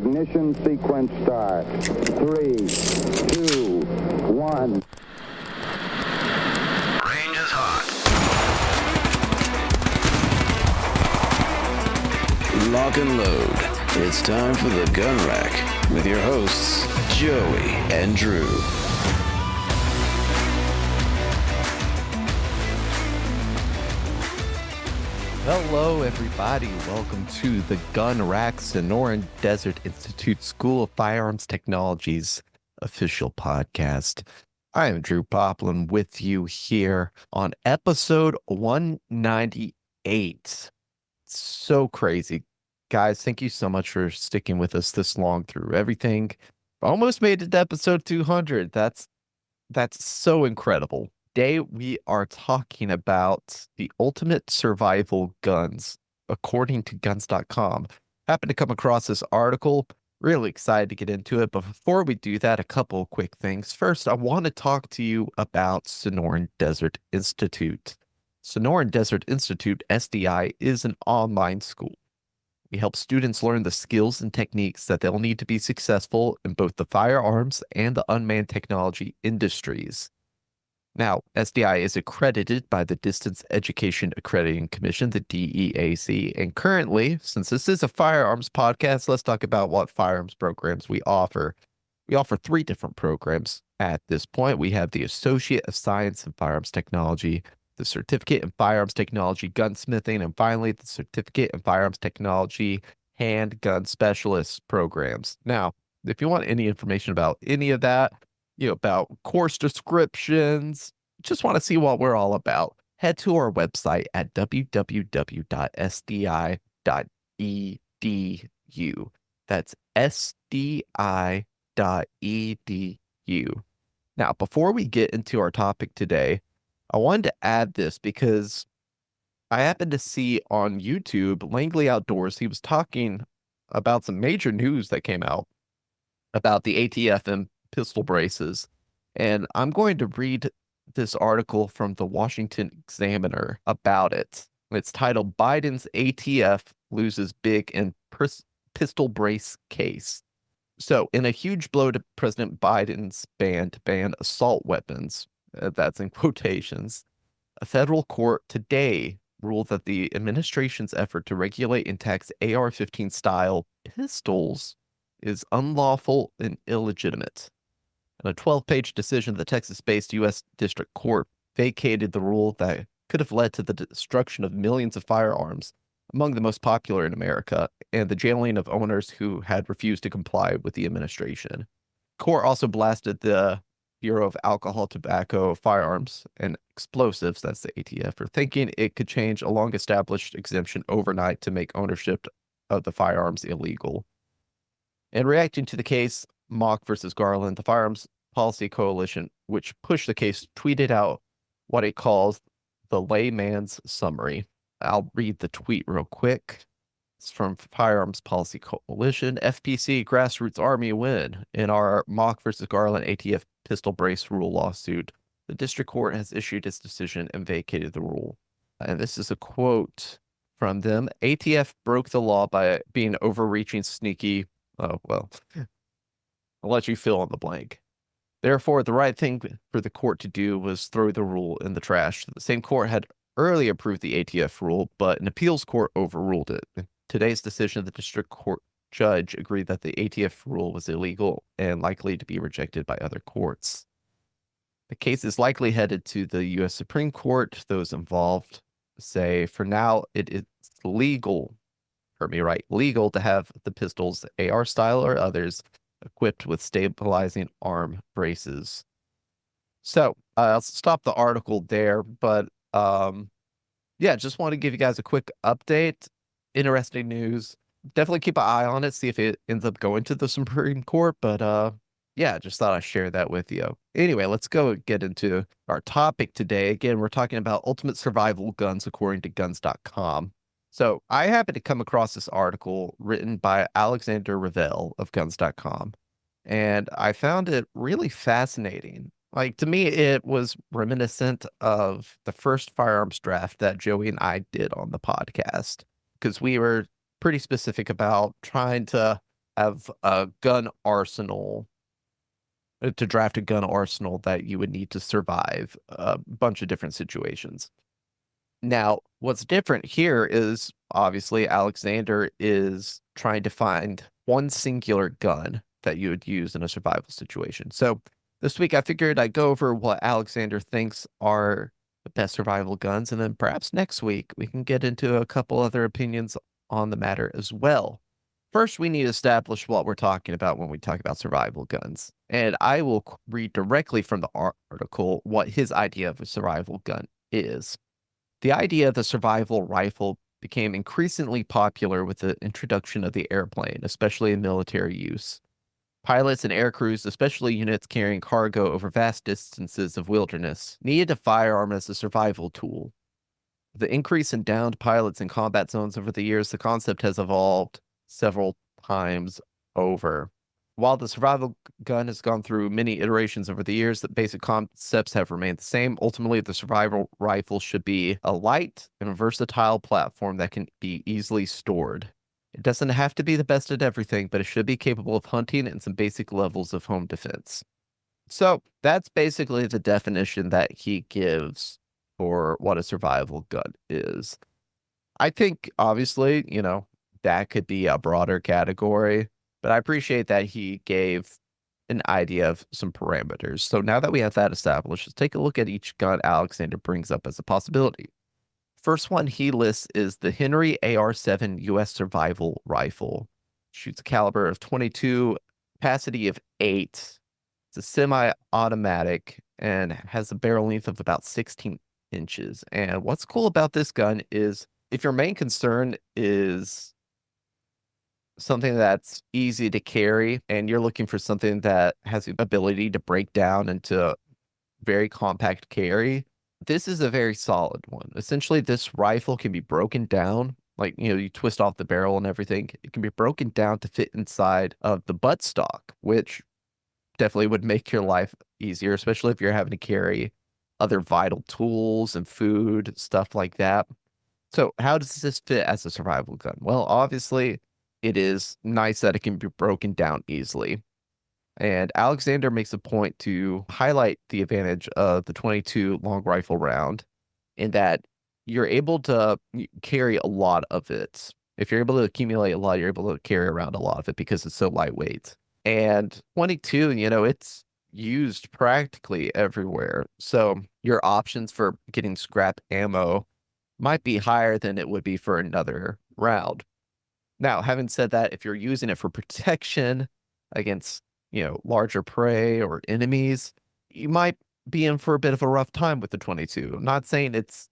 Ignition sequence start. 3, 2, 1. Range is hot. Lock and load. It's time for the Gun Rack with your hosts, Joey and Drew. Hello, everybody. Welcome to the Gun Rack Sonoran Desert Institute School of Firearms Technology's official podcast. I am Drew Poplin with you here on episode 198. So crazy. Guys, thank you so much for sticking with us this long through everything. Almost made it to episode 200. That's so incredible. Today, we are talking about the ultimate survival guns, according to guns.com. Happened to come across this article. Really excited to get into it. But before we do that, a couple of quick things. First, I want to talk to you about Sonoran Desert Institute. Sonoran Desert Institute, SDI, is an online school. We help students learn the skills and techniques that they'll need to be successful in both the firearms and the unmanned technology industries. Now, SDI is accredited by the Distance Education Accrediting Commission, the DEAC, and currently, since this is a firearms podcast, let's talk about what firearms programs we offer. We offer 3 different programs at this point. We have the Associate of Science in Firearms Technology, the Certificate in Firearms Technology Gunsmithing, and finally, the Certificate in Firearms Technology Handgun Specialist programs. Now, if you want any information about any of that, about course descriptions, just want to see what we're all about, head to our website at www.sdi.edu. That's sdi.edu. Now, before we get into our topic today, I wanted to add this because I happened to see on YouTube, Langley Outdoors, he was talking about some major news that came out about the ATF and pistol braces. And I'm going to read this article from the Washington Examiner about it. It's titled, Biden's ATF Loses Big in Pistol Brace Case. So, in a huge blow to President Biden's ban to ban assault weapons, that's in quotations, a federal court today ruled that the administration's effort to regulate and tax AR-15 style pistols is unlawful and illegitimate. In a 12-page decision, the Texas-based U.S. District Court vacated the rule that could have led to the destruction of millions of firearms, among the most popular in America, and the jailing of owners who had refused to comply with the administration. The court also blasted the Bureau of Alcohol, Tobacco, Firearms, and Explosives, that's the ATF, for thinking it could change a long-established exemption overnight to make ownership of the firearms illegal. In reacting to the case, Mock versus Garland, the Firearms Policy Coalition, which pushed the case, tweeted out what it calls the layman's summary. I'll read the tweet real quick. It's from Firearms Policy Coalition. FPC grassroots army win in our Mock versus Garland ATF pistol brace rule lawsuit. The district court has issued its decision and vacated the rule. And this is a quote from them. ATF broke the law by being overreaching, sneaky. Oh, well, I'll let you fill in the blank. Therefore, the right thing for the court to do was throw the rule in the trash. The same court had earlier approved the ATF rule, but an appeals court overruled it. In today's decision, the district court judge agreed that the ATF rule was illegal and likely to be rejected by other courts. The case is likely headed to the U.S. Supreme Court. Those involved say, for now, it is legal, heard me right, legal to have the pistols, AR style or others, equipped with stabilizing arm braces. So I'll stop the article there, but just want to give you guys a quick update. Interesting news. Definitely keep an eye on it, see if it ends up going to the Supreme Court, but just thought I'd share that with you. Anyway, let's go get into our topic today. Again, we're talking about ultimate survival guns according to guns.com. So I happened to come across this article written by Alexander Reville of guns.com, and I found it really fascinating. Like, to me, it was reminiscent of the first firearms draft that Joey and I did on the podcast, because we were pretty specific about trying to have a gun arsenal to draft a gun arsenal that you would need to survive a bunch of different situations. Now, what's different here is obviously Alexander is trying to find one singular gun that you would use in a survival situation. So this week I figured I'd go over what Alexander thinks are the best survival guns, and then perhaps next week we can get into a couple other opinions on the matter as well. First, we need to establish what we're talking about when we talk about survival guns. And I will read directly from the article what his idea of a survival gun is. The idea of the survival rifle became increasingly popular with the introduction of the airplane, especially in military use. Pilots and air crews, especially units carrying cargo over vast distances of wilderness, needed a firearm as a survival tool. With the increase in downed pilots in combat zones over the years, the concept has evolved several times over. While the survival gun has gone through many iterations over the years, the basic concepts have remained the same. Ultimately, the survival rifle should be a light and versatile platform that can be easily stored. It doesn't have to be the best at everything, but it should be capable of hunting and some basic levels of home defense. So that's basically the definition that he gives for what a survival gun is. I think, obviously, that could be a broader category, but I appreciate that he gave an idea of some parameters. So now that we have that established, let's take a look at each gun Alexander brings up as a possibility. First one he lists is the Henry AR-7 U.S. Survival Rifle. Shoots a caliber of 22, capacity of 8. It's a semi-automatic and has a barrel length of about 16 inches. And what's cool about this gun is if your main concern is something that's easy to carry and you're looking for something that has the ability to break down into very compact carry, this is a very solid one. Essentially, this rifle can be broken down, like, you twist off the barrel and everything. It can be broken down to fit inside of the buttstock, which definitely would make your life easier, especially if you're having to carry other vital tools and food, stuff like that. So how does this fit as a survival gun? Well, obviously, it is nice that it can be broken down easily. And Alexander makes a point to highlight the advantage of the 22 long rifle round in that you're able to carry a lot of it. If you're able to accumulate a lot, you're able to carry around a lot of it because it's so lightweight. And 22, it's used practically everywhere. So your options for getting scrap ammo might be higher than it would be for another round. Now, having said that, if you're using it for protection against larger prey or enemies, you might be in for a bit of a rough time with the 22. I'm not saying it's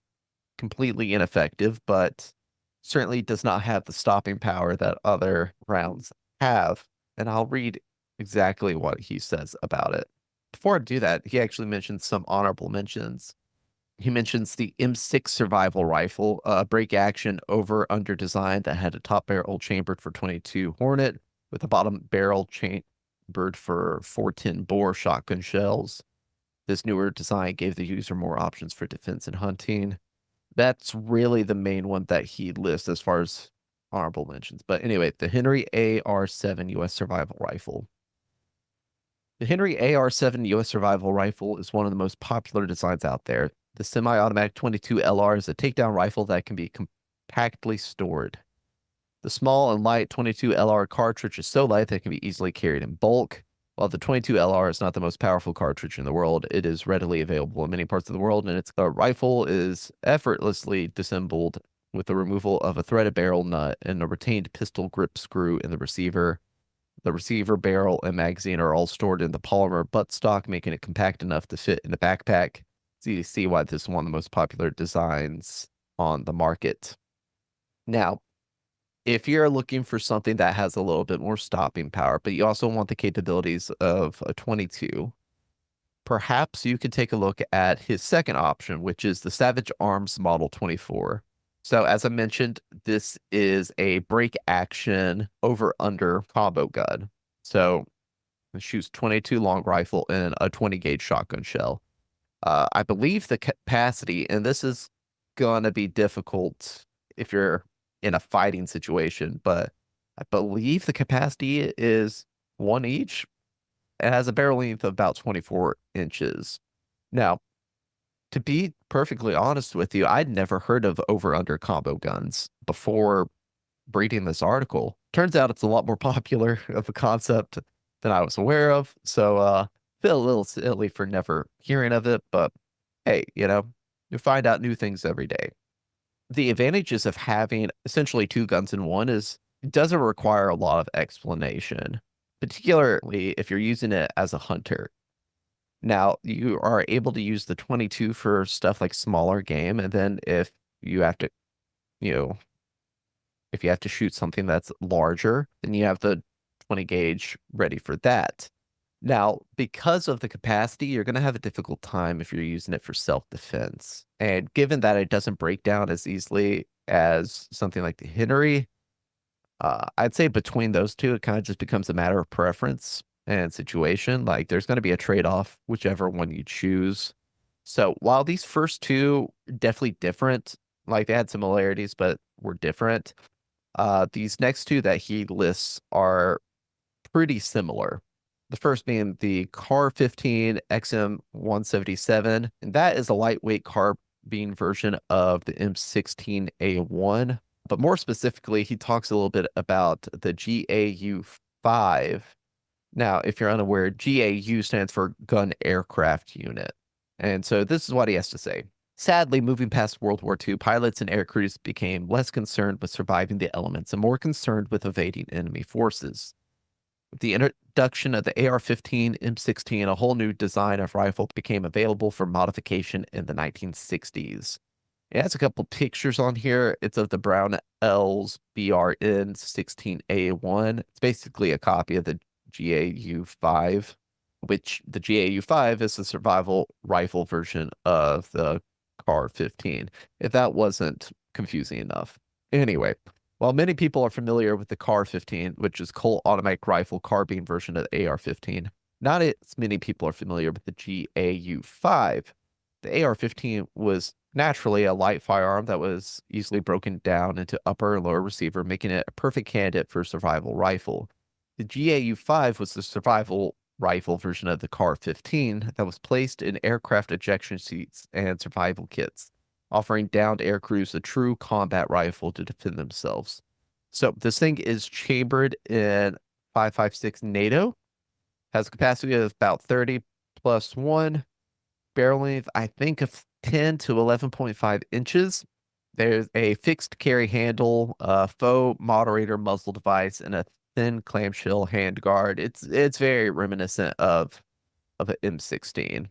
completely ineffective, but certainly does not have the stopping power that other rounds have. And I'll read exactly what he says about it. Before I do that, he actually mentions some honorable mentions. He mentions the M6 survival rifle, a break action over-under design that had a top barrel chambered for 22 Hornet with a bottom barrel chambered for 410 bore shotgun shells. This newer design gave the user more options for defense and hunting. That's really the main one that he lists as far as honorable mentions. But anyway, the Henry AR-7 U.S. Survival Rifle. The Henry AR-7 U.S. Survival Rifle is one of the most popular designs out there. The semi-automatic 22 LR is a takedown rifle that can be compactly stored. The small and light 22 LR cartridge is so light that it can be easily carried in bulk. While the 22 LR is not the most powerful cartridge in the world, it is readily available in many parts of the world, and its rifle is effortlessly disassembled with the removal of a threaded barrel nut and a retained pistol grip screw in the receiver. The receiver barrel and magazine are all stored in the polymer buttstock, making it compact enough to fit in a backpack. So you see why this is one of the most popular designs on the market. Now, if you're looking for something that has a little bit more stopping power, but you also want the capabilities of a 22, perhaps you could take a look at his second option, which is the Savage Arms Model 24. So as I mentioned, this is a break action over-under combo gun. So it shoots 22 long rifle and a 20 gauge shotgun shell. I believe the capacity, and this is going to be difficult if you're in a fighting situation, but I believe the capacity is one each. It has a barrel length of about 24 inches. Now, to be perfectly honest with you, I'd never heard of over-under combo guns before reading this article. Turns out it's a lot more popular of a concept than I was aware of. So, feel a little silly for never hearing of it, but hey, you find out new things every day. The advantages of having essentially two guns in one is it doesn't require a lot of explanation, particularly if you're using it as a hunter. Now, you are able to use the 22 for stuff like smaller game, and then if you have to, you know, if you have to shoot something that's larger, then you have the 20 gauge ready for that. Now, because of the capacity, you're going to have a difficult time if you're using it for self-defense. And given that it doesn't break down as easily as something like the Henry, I'd say between those two, it kind of just becomes a matter of preference and situation. Like there's going to be a trade-off, whichever one you choose. So while these first two definitely different, like they had similarities, but were different, these next two that he lists are pretty similar. The first being the Car 15 XM177, and that is a lightweight carbine version of the M16A1. But more specifically, he talks a little bit about the GAU-5. Now, if you're unaware, GAU stands for Gun Aircraft Unit. And so this is what he has to say. Sadly, moving past World War II, pilots and air crews became less concerned with surviving the elements and more concerned with evading enemy forces. With the introduction of the AR-15, M16, a whole new design of rifle became available for modification in the 1960s. It has a couple pictures on here. It's of the Brown L's BRN 16A1. It's basically a copy of the GAU-5, which the GAU-5 is the survival rifle version of the Car 15, if that wasn't confusing enough. Anyway, while many people are familiar with the Car 15, which is Colt automatic rifle carbine version of the AR-15, not as many people are familiar with the GAU-5. The AR-15 was naturally a light firearm that was easily broken down into upper and lower receiver, making it a perfect candidate for a survival rifle. The GAU-5 was the survival rifle version of the Car 15 that was placed in aircraft ejection seats and survival kits, offering downed air crews a true combat rifle to defend themselves. So this thing is chambered in 5.56 NATO, has a capacity of about 30 plus 1, barrel length, I think, of 10 to 11.5 inches. There's a fixed carry handle, faux moderator muzzle device, and a thin clamshell handguard. It's very reminiscent of an M16.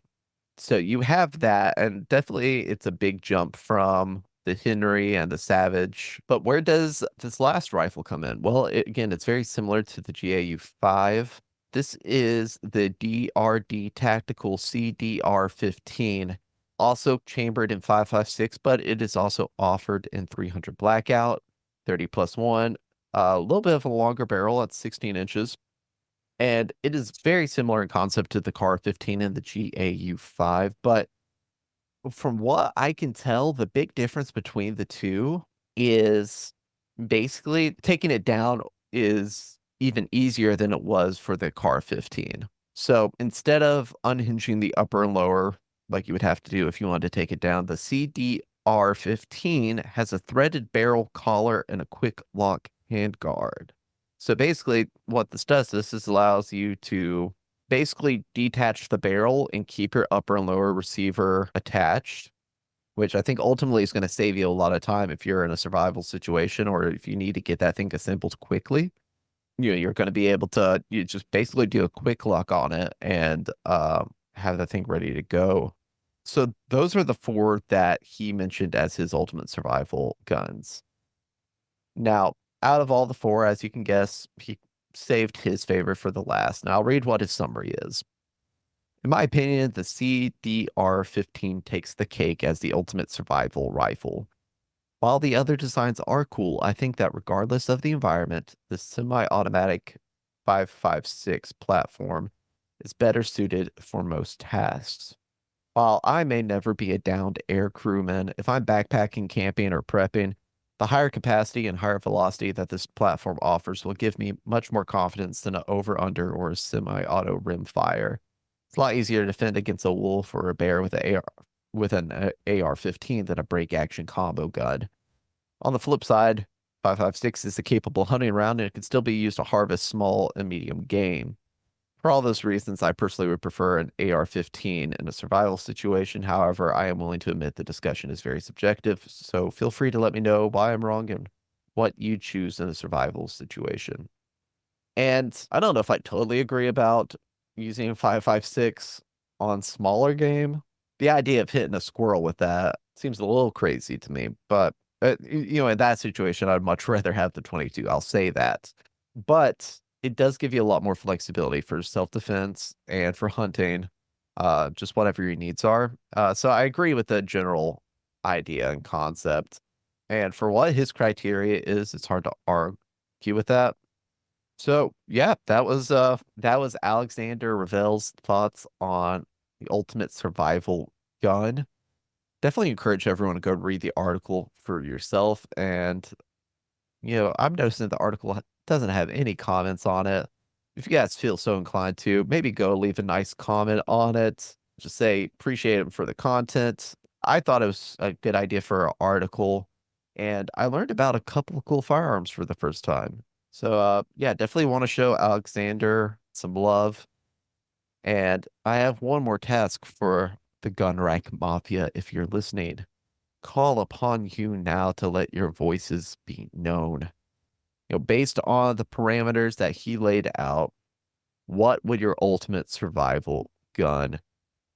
So you have that, and definitely it's a big jump from the Henry and the Savage. But where does this last rifle come in? Well, again, it's very similar to the GAU-5. This is the DRD Tactical CDR-15, also chambered in 5.56, but it is also offered in 300 blackout, 30 plus 1, a little bit of a longer barrel at 16 inches. And it is very similar in concept to the Car 15 and the GAU-5, but from what I can tell, the big difference between the two is basically taking it down is even easier than it was for the Car 15. So instead of unhinging the upper and lower, like you would have to do if you wanted to take it down, the CDR-15 has a threaded barrel collar and a quick lock handguard. So basically what this does, this allows you to basically detach the barrel and keep your upper and lower receiver attached, which I think ultimately is going to save you a lot of time if you're in a survival situation or if you need to get that thing assembled quickly. You're going to be able to just basically do a quick lock on it and have the thing ready to go. So those are the 4 that he mentioned as his ultimate survival guns. Now, out of all the 4, as you can guess, he saved his favorite for the last. Now, I'll read what his summary is. In my opinion, the CDR-15 takes the cake as the ultimate survival rifle. While the other designs are cool, I think that regardless of the environment, the semi-automatic 5.56 platform is better suited for most tasks. While I may never be a downed air crewman, if I'm backpacking, camping, or prepping, The higher capacity and higher velocity that this platform offers will give me much more confidence than an over-under or a semi-auto rim fire. It's a lot easier to defend against a wolf or a bear with an AR-15 than a break-action combo gun. On the flip side, 5.56 is a capable hunting round, and it can still be used to harvest small and medium game. For all those reasons, I personally would prefer an AR-15 in a survival situation. However, I am willing to admit the discussion is very subjective, so feel free to let me know why I'm wrong and what you choose in a survival situation. And I don't know if I totally agree about using 5.56 on smaller game. The idea of hitting a squirrel with that seems a little crazy to me, but in that situation, I'd much rather have the 22. I'll say that. But it does give you a lot more flexibility for self-defense and for hunting, just whatever your needs are. So I agree with the general idea and concept. And for what his criteria is, it's hard to argue with that. So yeah, that was Alexander Reville's thoughts on the ultimate survival gun. Definitely encourage everyone to go read the article for yourself. And, I'm noticing that the article doesn't have any comments on it. If you guys feel so inclined to, maybe go leave a nice comment on it. Just say, appreciate it for the content. I thought it was a good idea for an article. And I learned about a couple of cool firearms for the first time. So, yeah, definitely want to show Alexander some love. And I have one more task for the Gun Rack Mafia. If you're listening, call upon you now to let your voices be known. Based on the parameters that he laid out, what would your ultimate survival gun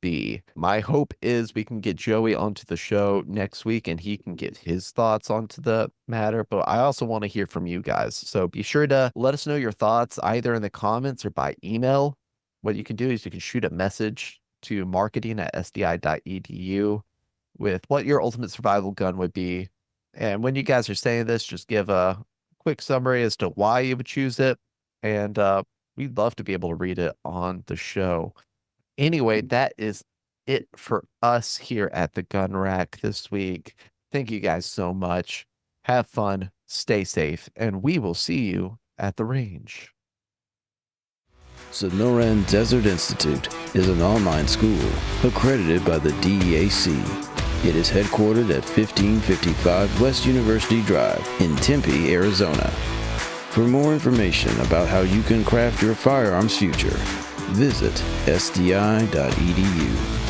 be? My hope is we can get Joey onto the show next week and he can get his thoughts onto the matter, but I also want to hear from you guys. So be sure to let us know your thoughts either in the comments or by email. What you can do is you can shoot a message to marketing@sdi.edu with what your ultimate survival gun would be. And when you guys are saying this, just give a quick summary as to why you would choose it. And we'd love to be able to read it on the show. Anyway, that is it for us here at the Gun Rack this week. Thank you guys so much. Have fun, stay safe, and we will see you at the range. Sonoran Desert Institute is an online school accredited by the DEAC. It is headquartered at 1555 West University Drive in Tempe, Arizona. For more information about how you can craft your firearms future, visit sdi.edu.